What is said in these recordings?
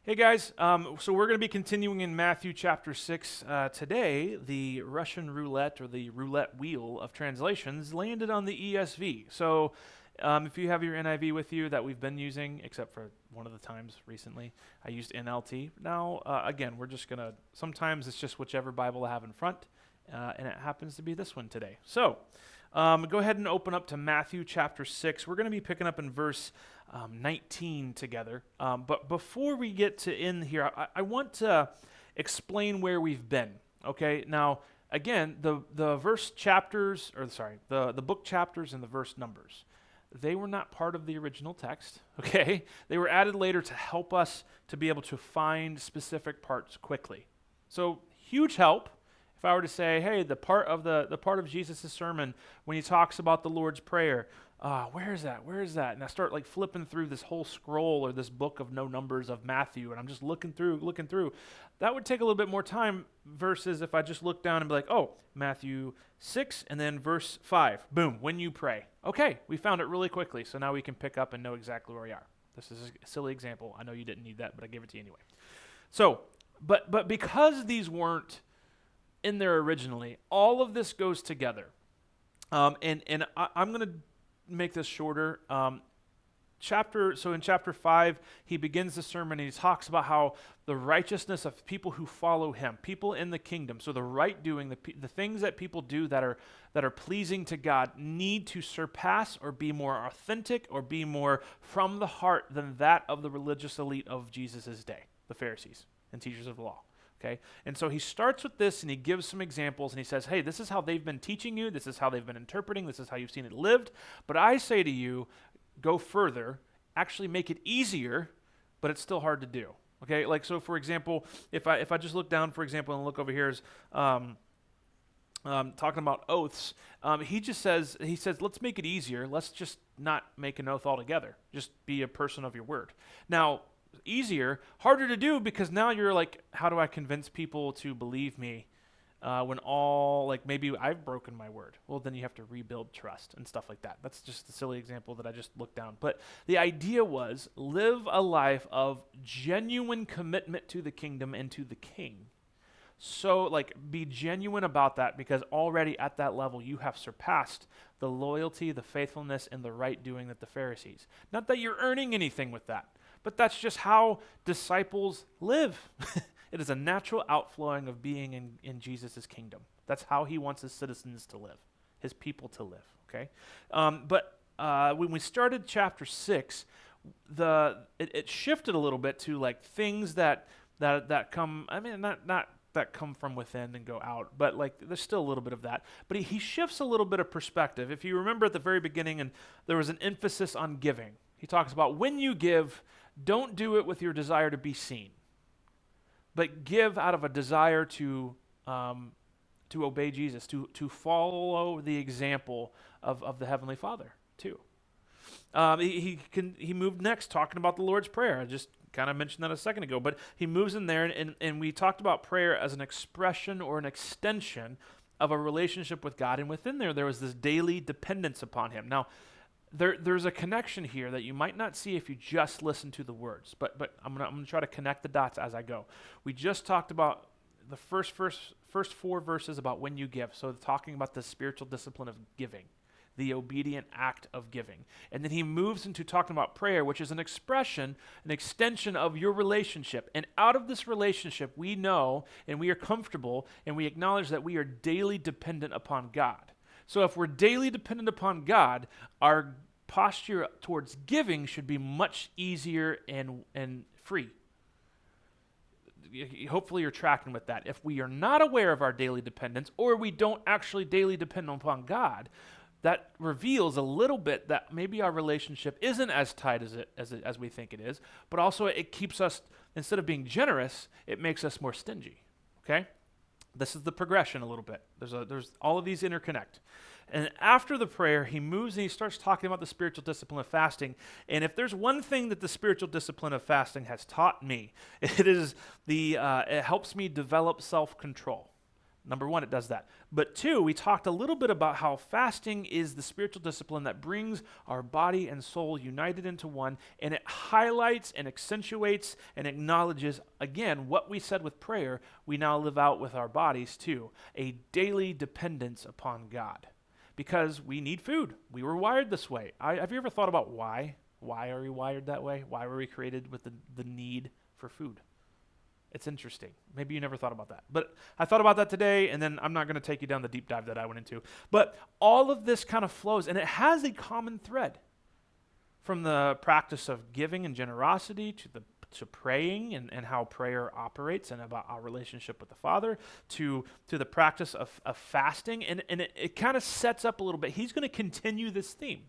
Hey guys, so we're going to be continuing in Matthew chapter 6 today. The Russian roulette or the roulette wheel of translations landed on the ESV. So if you have your NIV with you that we've been using, except for one of the times recently, I used NLT. Now, again, we're just going to, sometimes it's just whichever Bible I have in front, and it happens to be this one today. So go ahead and open up to Matthew chapter 6. We're going to be picking up in verse 19 together. But before we get to in here, I want to explain where we've been. Okay, now again, the verse chapters, or sorry, the book chapters and the verse numbers, they were not part of the original text. Okay, they were added later to help us to be able to find specific parts quickly. So huge help. If I were to say, hey, the part of Jesus' sermon when he talks about the Lord's Prayer, where is that? Where is that? And I start like flipping through this whole scroll or this book of no numbers of Matthew, and I'm just looking through. That would take a little bit more time versus if I just look down and be like, oh, Matthew 6 and then verse 5. Boom, when you pray. Okay, we found it really quickly, so now we can pick up and know exactly where we are. This is a silly example. I know you didn't need that, but I gave it to you anyway. So, but because these weren't in there originally, all of this goes together. And I'm going to make this shorter. So in chapter 5, he begins the sermon and he talks about how the righteousness of people who follow him, people in the kingdom, so the right doing, the things that people do that are pleasing to God need to surpass or be more authentic or be more from the heart than that of the religious elite of Jesus' day, the Pharisees and teachers of the law. Okay, and so he starts with this and he gives some examples and he says, hey, this is how they've been teaching you, this is how they've been interpreting, this is how you've seen it lived, but I say to you, go further, actually make it easier, but it's still hard to do. Okay, like so for example, if I just look down, for example, and look over here is talking about oaths, he says, let's make it easier, let's just not make an oath altogether, just be a person of your word. Now, easier, harder to do because now you're like, how do I convince people to believe me when maybe I've broken my word? Well, then you have to rebuild trust and stuff like that. That's just a silly example that I just looked down. But the idea was live a life of genuine commitment to the kingdom and to the king. So be genuine about that because already at that level you have surpassed the loyalty, the faithfulness, and the right doing that the Pharisees. Not that you're earning anything with that, but that's just how disciples live. It is a natural outflowing of being in Jesus' kingdom. That's how he wants his citizens to live, his people to live, okay? But when we started chapter 6, it shifted a little bit to things that come, not that come from within and go out, but there's still a little bit of that. But he shifts a little bit of perspective. If you remember at the very beginning, and there was an emphasis on giving. He talks about when you give, don't do it with your desire to be seen, but give out of a desire to obey Jesus, to follow the example of the Heavenly Father too. He moved next talking about the Lord's Prayer. I just kind of mentioned that a second ago, but he moves in there and we talked about prayer as an expression or an extension of a relationship with God, and within there was this daily dependence upon him. Now, there's a connection here that you might not see if you just listen to the words, but I'm gonna try to connect the dots as I go. We just talked about the first 4 verses about when you give, so talking about the spiritual discipline of giving, the obedient act of giving. And then he moves into talking about prayer, which is an expression, an extension of your relationship. And out of this relationship, we know and we are comfortable and we acknowledge that we are daily dependent upon God. So if we're daily dependent upon God, our posture towards giving should be much easier and free. Hopefully you're tracking with that. If we are not aware of our daily dependence, or we don't actually daily depend upon God, that reveals a little bit that maybe our relationship isn't as tight as we think it is, but also it keeps us, instead of being generous, it makes us more stingy, okay? This is the progression a little bit. There's all of these interconnect. And after the prayer, he moves and he starts talking about the spiritual discipline of fasting. And if there's one thing that the spiritual discipline of fasting has taught me, it helps me develop self-control. Number one, it does that. But two, we talked a little bit about how fasting is the spiritual discipline that brings our body and soul united into one, and it highlights and accentuates and acknowledges, again, what we said with prayer, we now live out with our bodies too, a daily dependence upon God. Because we need food. We were wired this way. Have you ever thought about why? Why are we wired that way? Why were we created with the need for food? It's interesting. Maybe you never thought about that. But I thought about that today, and then I'm not going to take you down the deep dive that I went into. But all of this kind of flows, and it has a common thread. From the practice of giving and generosity to praying and how prayer operates and about our relationship with the Father, to the practice of fasting. And it kind of sets up a little bit. He's going to continue this theme.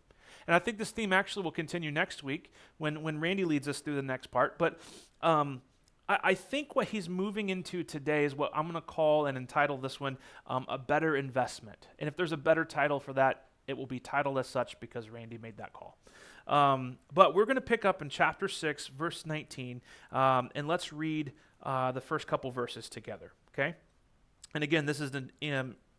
And I think this theme actually will continue next week when Randy leads us through the next part. But I think what he's moving into today is what I'm going to call and entitle this one a better investment. And if there's a better title for that, it will be titled as such because Randy made that call. But we're going to pick up in chapter 6, verse 19, and let's read the first couple verses together, okay? And again, this is the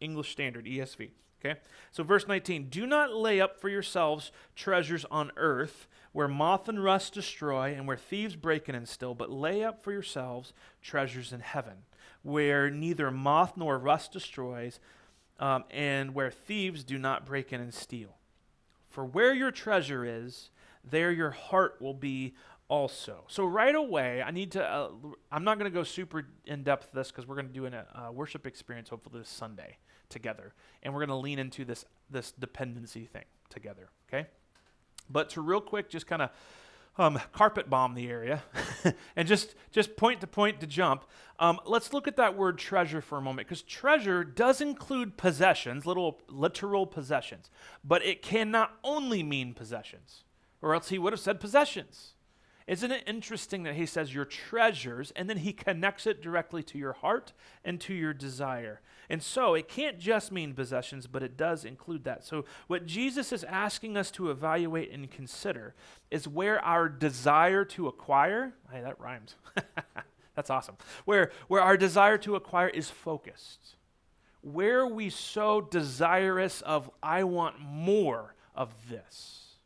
English Standard, ESV, okay? So verse 19, do not lay up for yourselves treasures on earth where moth and rust destroy and where thieves break in and steal, but lay up for yourselves treasures in heaven where neither moth nor rust destroys and where thieves do not break in and steal. For where your treasure is, there your heart will be also. So right away, I need to, I'm not going to go super in-depth with this because we're going to do a worship experience hopefully this Sunday together. And we're going to lean into this dependency thing together, okay? But to real quick, just kind of carpet bomb the area and just point to point to jump. Let's look at that word treasure for a moment, because treasure does include possessions, literal possessions, but it cannot only mean possessions, or else he would have said possessions. Isn't it interesting that he says your treasures, and then he connects it directly to your heart and to your desire? And so it can't just mean possessions, but it does include that. So what Jesus is asking us to evaluate and consider is where our desire to acquire, hey, that rhymes. That's awesome. Where our desire to acquire is focused. Where are we so desirous of, I want more of this?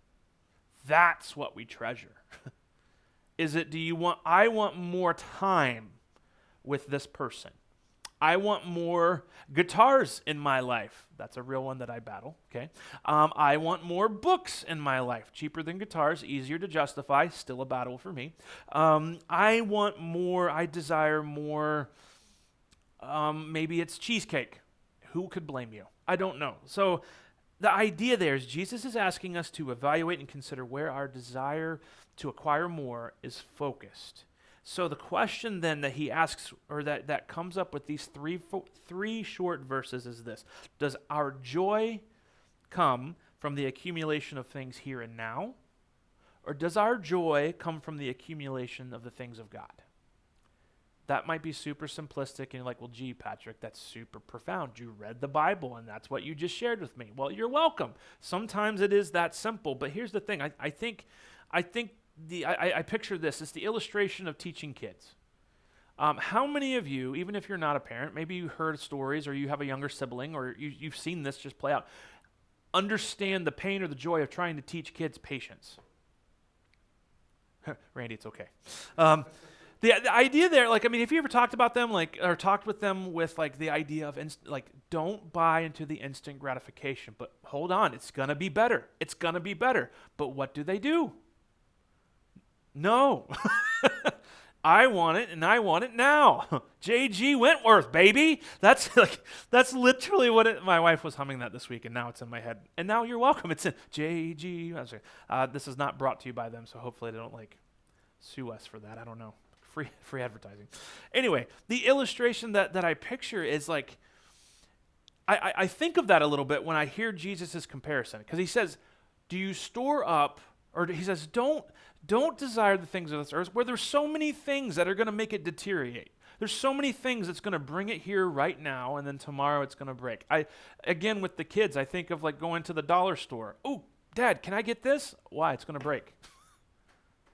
That's what we treasure. Is it, I want more time with this person. I want more guitars in my life. That's a real one that I battle, okay? I want more books in my life. Cheaper than guitars, easier to justify, still a battle for me. I desire more, maybe it's cheesecake. Who could blame you? I don't know. So the idea there is Jesus is asking us to evaluate and consider where our desire to acquire more is focused. So the question then that he asks, or that comes up with these three short verses is this: does our joy come from the accumulation of things here and now, or does our joy come from the accumulation of the things of God? That might be super simplistic, and you're like, well, gee, Patrick, that's super profound. You read the Bible, and that's what you just shared with me. Well, you're welcome. Sometimes it is that simple, but here's the thing. I think I picture this. It's the illustration of teaching kids. How many of you, even if you're not a parent, maybe you heard stories or you have a younger sibling or you've seen this just play out, understand the pain or the joy of trying to teach kids patience? Randy, it's okay. The idea there, if you ever talked about them, or talked with them with, the idea of, don't buy into the instant gratification, but hold on, it's going to be better. It's going to be better. But what do? No. I want it, and I want it now. J.G. Wentworth, baby. That's literally what my wife was humming that this week, and now it's in my head. And now you're welcome. It's in J.G. This is not brought to you by them, so hopefully they don't, sue us for that. I don't know. Free advertising. Anyway, the illustration that I picture is I think of that a little bit when I hear Jesus' comparison, because he says, do you store up, or he says, don't desire the things of this earth, where there's so many things that are going to make it deteriorate. There's so many things that's going to bring it here right now, and then tomorrow it's going to break. Again, with the kids, I think of going to the dollar store. Oh, Dad, can I get this? Why? It's going to break.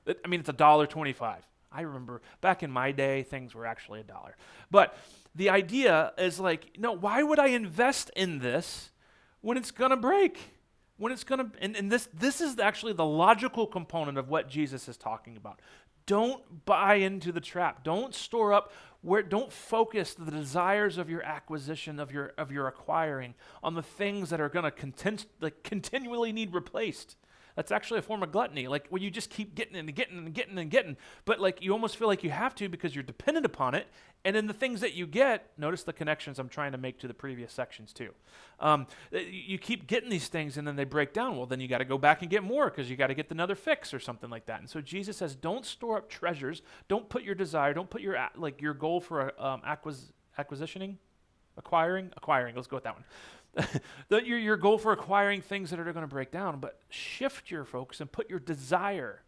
It's $1.25. I remember back in my day, things were actually $1. But the idea is like, no, why would I invest in this when it's going to break? When it's going to, and this is actually the logical component of what Jesus is talking about. Don't buy into the trap. Don't store up don't focus the desires of your acquisition, of your acquiring on the things that are going to continually need replaced. That's actually a form of gluttony, like when you just keep getting and getting and getting and getting, but like you almost feel like you have to because you're dependent upon it. And then the things that you get, notice the connections I'm trying to make to the previous sections too. You keep getting these things and then they break down. Well, then you got to go back and get more because you got to get another fix or something like that. And so Jesus says, don't store up treasures. Don't put your desire. Don't put your goal for acquiring. Let's go with that one. Your goal for acquiring things that are going to break down, but shift your focus and put your desire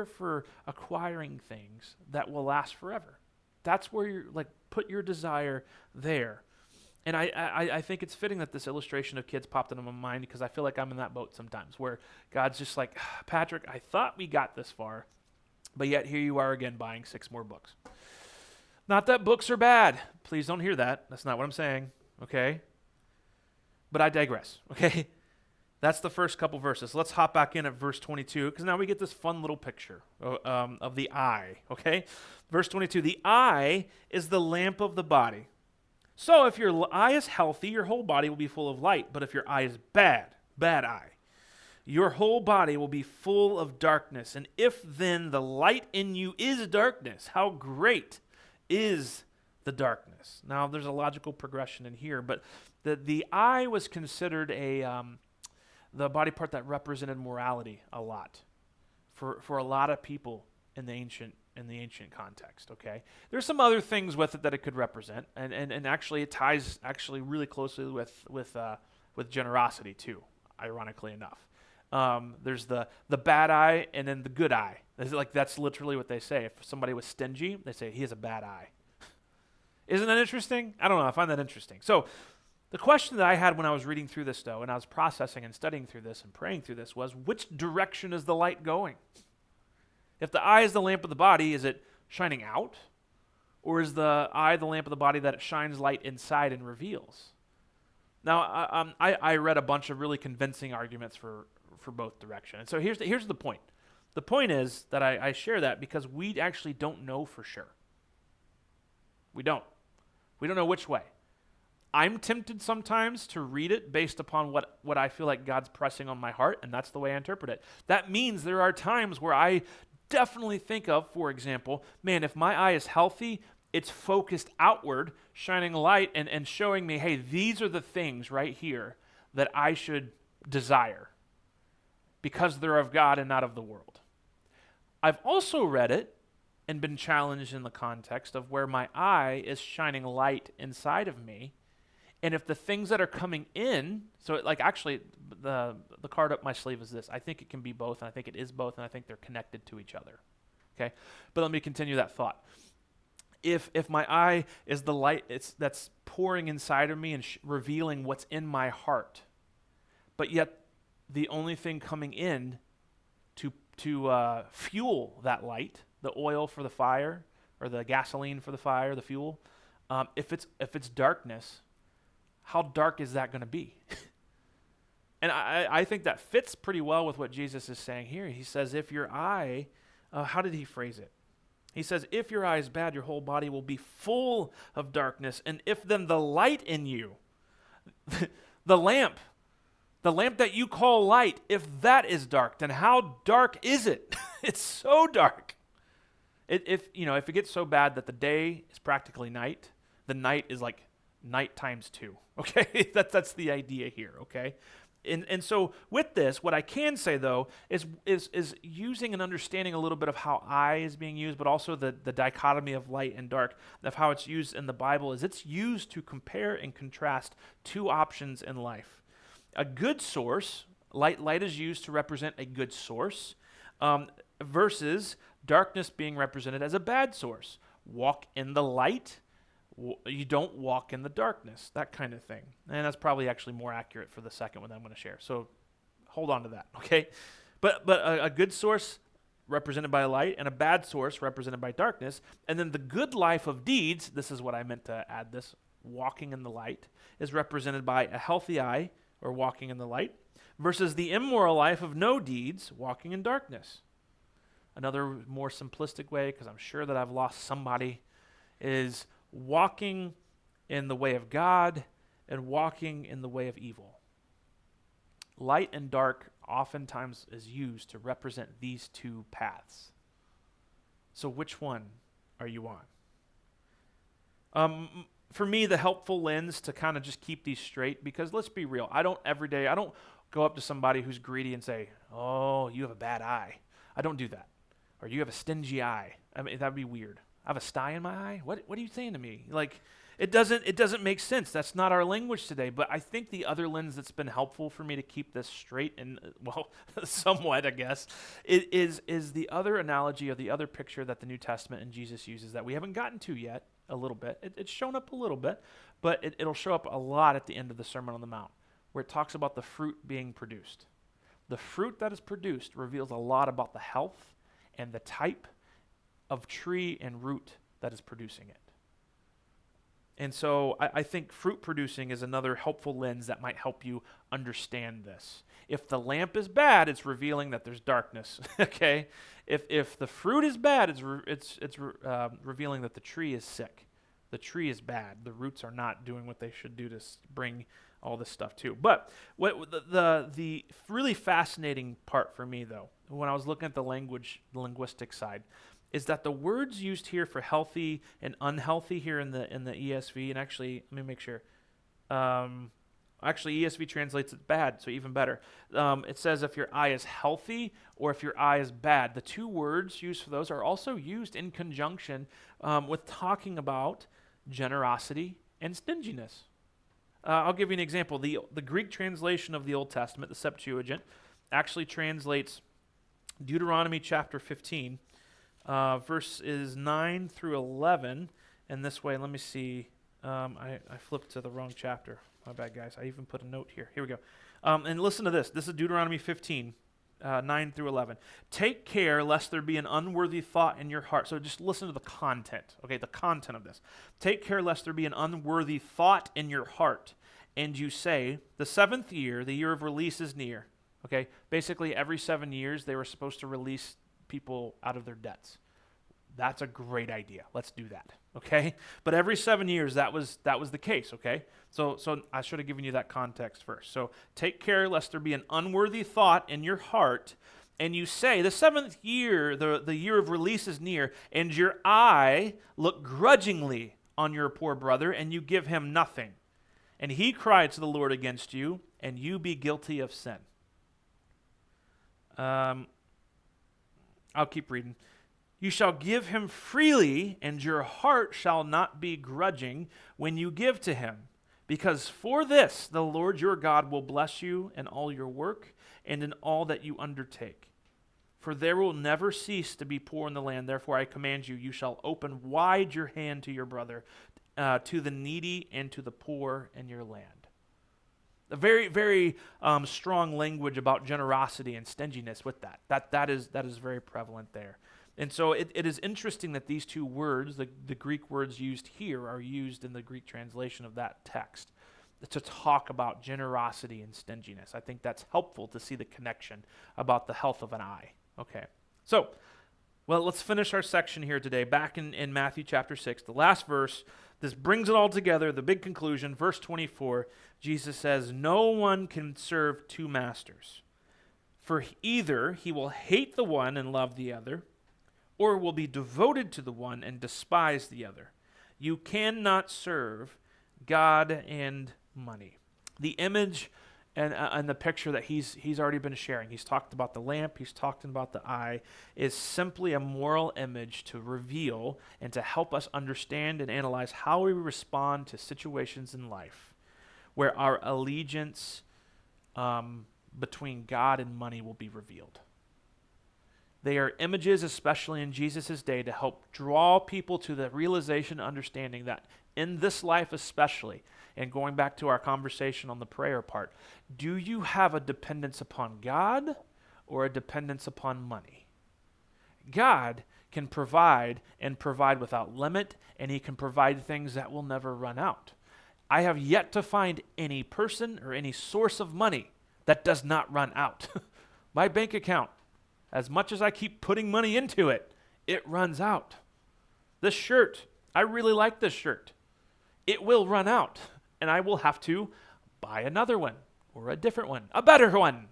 for acquiring things that will last forever. That's where you're put your desire there. And I think it's fitting that this illustration of kids popped into my mind because I feel like I'm in that boat sometimes where God's just like, Patrick, I thought we got this far, but yet here you are again buying 6 more books. Not that books are bad. Please don't hear that. That's not what I'm saying, okay? But I digress, okay? That's the first couple verses. Let's hop back in at verse 22 because now we get this fun little picture of the eye, okay? Verse 22, the eye is the lamp of the body. So if your eye is healthy, your whole body will be full of light. But if your eye is bad eye, your whole body will be full of darkness. And if then the light in you is darkness, how great is the darkness? Now there's a logical progression in here, but the eye was considered the body part that represented morality a lot for a lot of people in the ancient context. Okay, there's some other things with it that it could represent, and actually it ties actually really closely with generosity too. Ironically enough, there's the bad eye and then the good eye. That's literally what they say. If somebody was stingy, they say he has a bad eye. Isn't that interesting? I don't know. I find that interesting. So the question that I had when I was reading through this, though, and I was processing and studying through this and praying through this was, which direction is the light going? If the eye is the lamp of the body, is it shining out? Or is the eye the lamp of the body that it shines light inside and reveals? Now, I read a bunch of really convincing arguments for both directions. And so here's the point. The point is that I share that because we actually don't know for sure. We don't know which way. I'm tempted sometimes to read it based upon what I feel like God's pressing on my heart, and that's the way I interpret it. That means there are times where I definitely think of, for example, man, if my eye is healthy, it's focused outward, shining light and showing me, hey, these are the things right here that I should desire because they're of God and not of the world. I've also read it and been challenged in the context of where my eye is shining light inside of me. And if the things that are coming in, so actually the card up my sleeve is this. I think it can be both, and I think it is both, and I think they're connected to each other. Okay? But let me continue that thought. If my eye is the light that's pouring inside of me and revealing what's in my heart, but yet the only thing coming in to fuel that light, the oil for the fire, or the gasoline for the fire, the fuel, if it's darkness, how dark is that going to be? And I think that fits pretty well with what Jesus is saying here. He says, if your eye, how did he phrase it? He says, if your eye is bad, your whole body will be full of darkness. And if then the light in you, the lamp that you call light, if that is dark, then how dark is it? It's so dark. If it gets so bad that the day is practically night, the night is like night times 2. Okay, that's the idea here. Okay, and so with this, what I can say though is using and understanding a little bit of how eye is being used, but also the dichotomy of light and dark, of how it's used in the Bible. Is it's used to compare and contrast 2 options in life. A good source, light is used to represent a good source, versus darkness being represented as a bad source. Walk in the light. You don't walk in the darkness, that kind of thing. And that's probably actually more accurate for the second one that I'm going to share. So hold on to that, okay? But a good source represented by light, and a bad source represented by darkness. And then the good life of deeds, this is what I meant to add this, walking in the light, is represented by a healthy eye, or walking in the light, versus the immoral life of no deeds, walking in darkness. Another more simplistic way, because I'm sure that I've lost somebody, is walking in the way of God and walking in the way of evil. Light and dark oftentimes is used to represent these two paths. So which one are you on? For me, the helpful lens to kind of just keep these straight, because let's be real, I don't go up to somebody who's greedy and say, oh, you have a bad eye. I don't do that. Or you have a stingy eye. I mean, that'd be weird. I have a sty in my eye? What are you saying to me? Like, it doesn't make sense. That's not our language today. But I think the other lens that's been helpful for me to keep this straight and, well, somewhat, I guess, is the other analogy or the other picture that the New Testament and Jesus uses that we haven't gotten to yet a little bit. It's shown up a little bit, but it'll show up a lot at the end of the Sermon on the Mount, where it talks about the fruit being produced. The fruit that is produced reveals a lot about the health and the type of tree and root that is producing it. And so I think fruit producing is another helpful lens that might help you understand this. If the lamp is bad, it's revealing that there's darkness. Okay, if the fruit is bad, it's revealing that the tree is sick. The tree is bad. The roots are not doing what they should do to bring all this stuff too. But what the really fascinating part for me, though, when I was looking at the linguistic side, is that the words used here for healthy and unhealthy here in the ESV, and actually, let me make sure. Actually, ESV translates it bad, so even better. It says if your eye is healthy or if your eye is bad. The two words used for those are also used in conjunction with talking about generosity and stinginess. I'll give you an example. The Greek translation of the Old Testament, the Septuagint, actually translates Deuteronomy chapter 15, verses 9 through 11. And this way, let me see. I flipped to the wrong chapter. My bad, guys. I even put a note here. Here we go. And listen to this. This is Deuteronomy 15, 9 through 11. Take care lest there be an unworthy thought in your heart. So just listen to the content, okay, the content of this. Take care lest there be an unworthy thought in your heart, and you say, the seventh year, the year of release is near. Okay, basically every 7 years they were supposed to release people out of their debts. That's a great idea. Let's do that, okay? But every 7 years that was the case, okay? So I should have given you that context first. So take care lest there be an unworthy thought in your heart, and you say, the seventh year, the year of release is near, and your eye look grudgingly on your poor brother, and you give him nothing. And he cried to the Lord against you, and you be guilty of sin. I'll keep reading. You shall give him freely, and your heart shall not be grudging when you give to him. Because for this the Lord your God will bless you in all your work and in all that you undertake. For there will never cease to be poor in the land. Therefore I command you, you shall open wide your hand to your brother, to the needy and to the poor in your land. A very, very strong language about generosity and stinginess with that. That is very prevalent there. And so it is interesting that these two words, the Greek words used here, are used in the Greek translation of that text to talk about generosity and stinginess. I think that's helpful to see the connection about the health of an eye. Okay, so, well, let's finish our section here today. Back in Matthew chapter 6, the last verse, this brings it all together, the big conclusion. Verse 24, Jesus says, no one can serve two masters, for either he will hate the one and love the other, or will be devoted to the one and despise the other. You cannot serve God and money. The image and the picture that he's already been sharing, he's talked about the lamp, he's talked about the eye, is simply a moral image to reveal and to help us understand and analyze how we respond to situations in life where our allegiance between God and money will be revealed. They are images, especially in Jesus' day, to help draw people to the realization and understanding that in this life especially, and going back to our conversation on the prayer part, do you have a dependence upon God or a dependence upon money? God can provide and provide without limit, and he can provide things that will never run out. I have yet to find any person or any source of money that does not run out. My bank account, as much as I keep putting money into it, it runs out. This shirt, I really like this shirt. It will run out, and I will have to buy another one or a different one, a better one,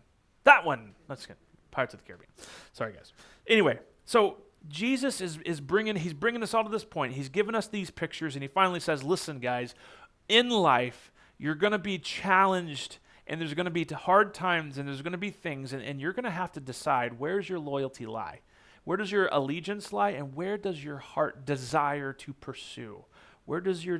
that one. Let's get Pirates of the Caribbean. Sorry, guys. Anyway, so Jesus is bringing us all to this point. He's given us these pictures, and he finally says, listen, guys, in life, you're going to be challenged, and there's going to be hard times, and there's going to be things, and you're going to have to decide, where's your loyalty lie? Where does your allegiance lie, and where does your heart desire to pursue? Where does your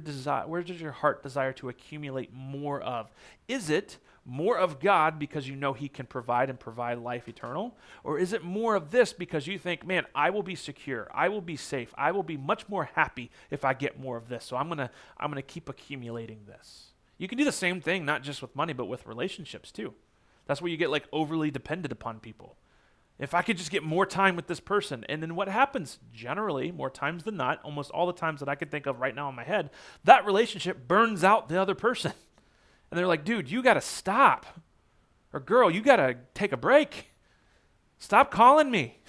heart desire to accumulate more of? Is it more of God because you know he can provide and provide life eternal? Or is it more of this because you think, man, I will be secure, I will be safe, I will be much more happy if I get more of this, so I'm gonna keep accumulating this. You can do the same thing, not just with money, but with relationships too. That's where you get like overly dependent upon people. If I could just get more time with this person, and then what happens generally, more times than not, almost all the times that I could think of right now in my head, that relationship burns out the other person. And they're like, dude, you got to stop. Or girl, you got to take a break. Stop calling me.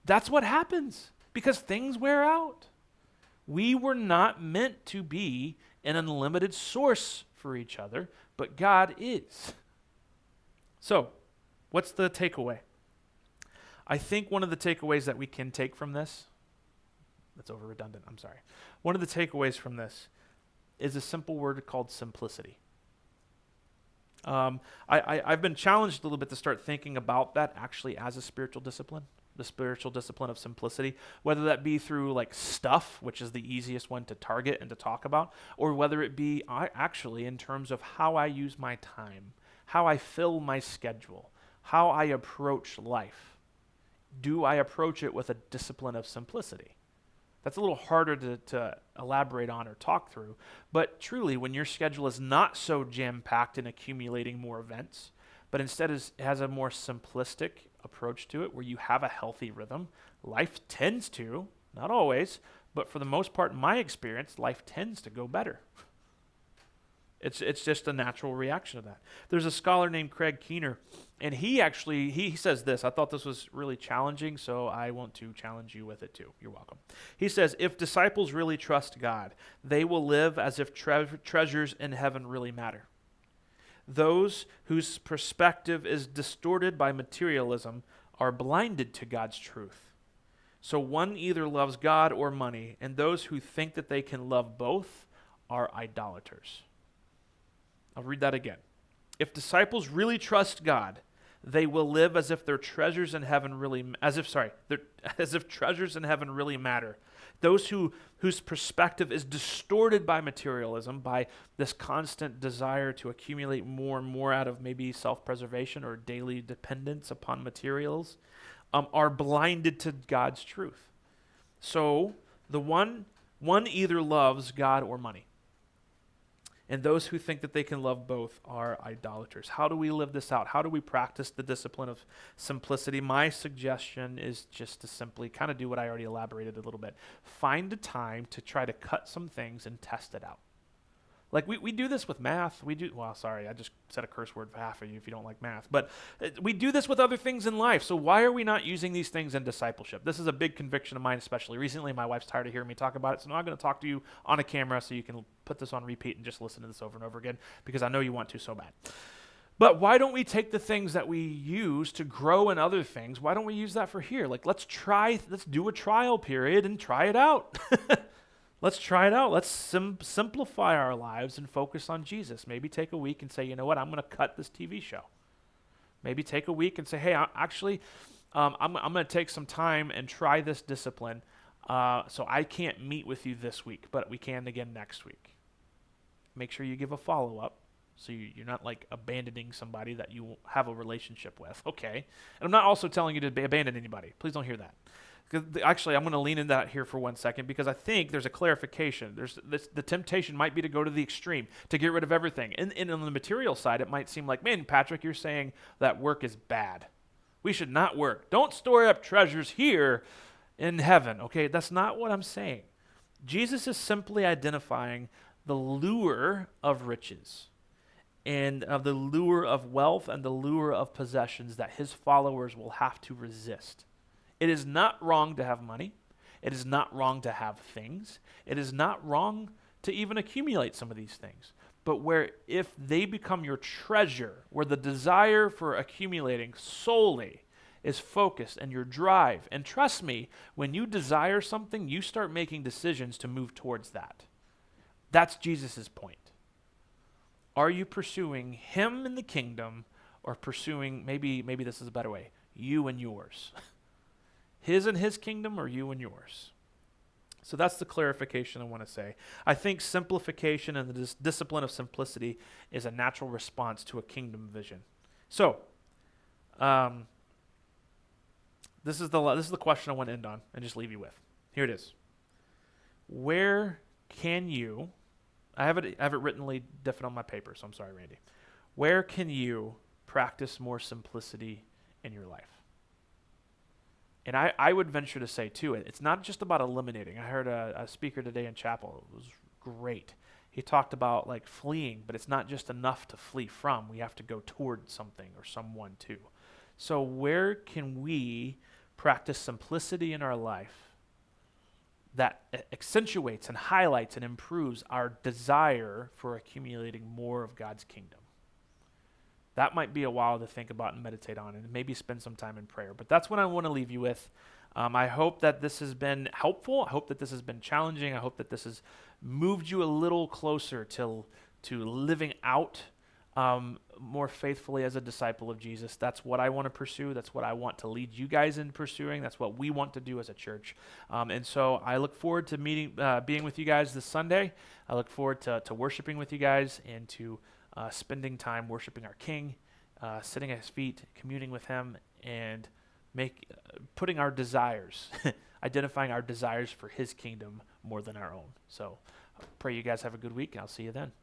That's what happens because things wear out. We were not meant to be an unlimited source for each other, but God is. So, what's the takeaway? I think one of the takeaways that we can take from this, that's over redundant, I'm sorry. One of the takeaways from this is a simple word called simplicity. I've been challenged a little bit to start thinking about that actually as a spiritual discipline, the spiritual discipline of simplicity, whether that be through like stuff, which is the easiest one to target and to talk about, or whether it be actually in terms of how I use my time, how I fill my schedule, how I approach life. Do I approach it with a discipline of simplicity? That's a little harder to elaborate on or talk through, but truly when your schedule is not so jam-packed and accumulating more events, but instead has a more simplistic approach to it where you have a healthy rhythm, life tends to, not always, but for the most part in my experience, life tends to go better. It's just a natural reaction to that. There's a scholar named Craig Keener, and he says this. I thought this was really challenging, so I want to challenge you with it too. You're welcome. He says, if disciples really trust God, they will live as if treasures in heaven really matter. Those whose perspective is distorted by materialism are blinded to God's truth. So one either loves God or money, and those who think that they can love both are idolaters. I'll read that again. If disciples really trust God, they will live as if their treasures in heaven really, as if treasures in heaven really matter. Those whose perspective is distorted by materialism, by this constant desire to accumulate more and more out of maybe self-preservation or daily dependence upon materials, are blinded to God's truth. So the one either loves God or money. And those who think that they can love both are idolaters. How do we live this out? How do we practice the discipline of simplicity? My suggestion is just to simply kind of do what I already elaborated a little bit. Find a time to try to cut some things and test it out. Like we do this with math. I just said a curse word for half of you if you don't like math. But we do this with other things in life. So why are we not using these things in discipleship? This is a big conviction of mine, especially recently. My wife's tired of hearing me talk about it. So now I'm going to talk to you on a camera so you can put this on repeat and just listen to this over and over again because I know you want to so bad. But why don't we take the things that we use to grow in other things? Why don't we use that for here? Like let's do a trial period and try it out. Let's try it out. Let's simplify our lives and focus on Jesus. Maybe take a week and say, you know what, I'm going to cut this TV show. Maybe take a week and say, hey, I'm going to take some time and try this discipline. So I can't meet with you this week, but we can again next week. Make sure you give a follow-up so you're not like abandoning somebody that you have a relationship with. Okay. And I'm not also telling you to abandon anybody. Please don't hear that. Actually, I'm going to lean into that here for 1 second because I think there's a clarification. The temptation might be to go to the extreme, to get rid of everything. And on the material side, it might seem like, man, Patrick, you're saying that work is bad. We should not work. Don't store up treasures here in heaven. Okay, that's not what I'm saying. Jesus is simply identifying the lure of riches and of the lure of wealth and the lure of possessions that his followers will have to resist. It is not wrong to have money. It is not wrong to have things. It is not wrong to even accumulate some of these things. But where if they become your treasure, where the desire for accumulating solely is focused and your drive, and trust me, when you desire something, you start making decisions to move towards that. That's Jesus' point. Are you pursuing him in the kingdom or pursuing, maybe this is a better way, you and yours? His and his kingdom or you and yours? So that's the clarification I want to say. I think simplification and the discipline of simplicity is a natural response to a kingdom vision. So, this is the question I want to end on and just leave you with. Here it is. Where can you, I have it writtenly different on my paper, so I'm sorry, Randy. Where can you practice more simplicity in your life? And I would venture to say, too, it's not just about eliminating. I heard a speaker today in chapel. It was great. He talked about like fleeing, but it's not just enough to flee from. We have to go toward something or someone, too. So where can we practice simplicity in our life that accentuates and highlights and improves our desire for accumulating more of God's kingdom? That might be a while to think about and meditate on and maybe spend some time in prayer. But that's what I want to leave you with. I hope that this has been helpful. I hope that this has been challenging. I hope that this has moved you a little closer to living out more faithfully as a disciple of Jesus. That's what I want to pursue. That's what I want to lead you guys in pursuing. That's what we want to do as a church. And so I look forward to being with you guys this Sunday. I look forward to worshiping with you guys and to spending time worshiping our King, sitting at his feet, communing with him, and putting our desires, identifying our desires for his kingdom more than our own. So I pray you guys have a good week, and I'll see you then.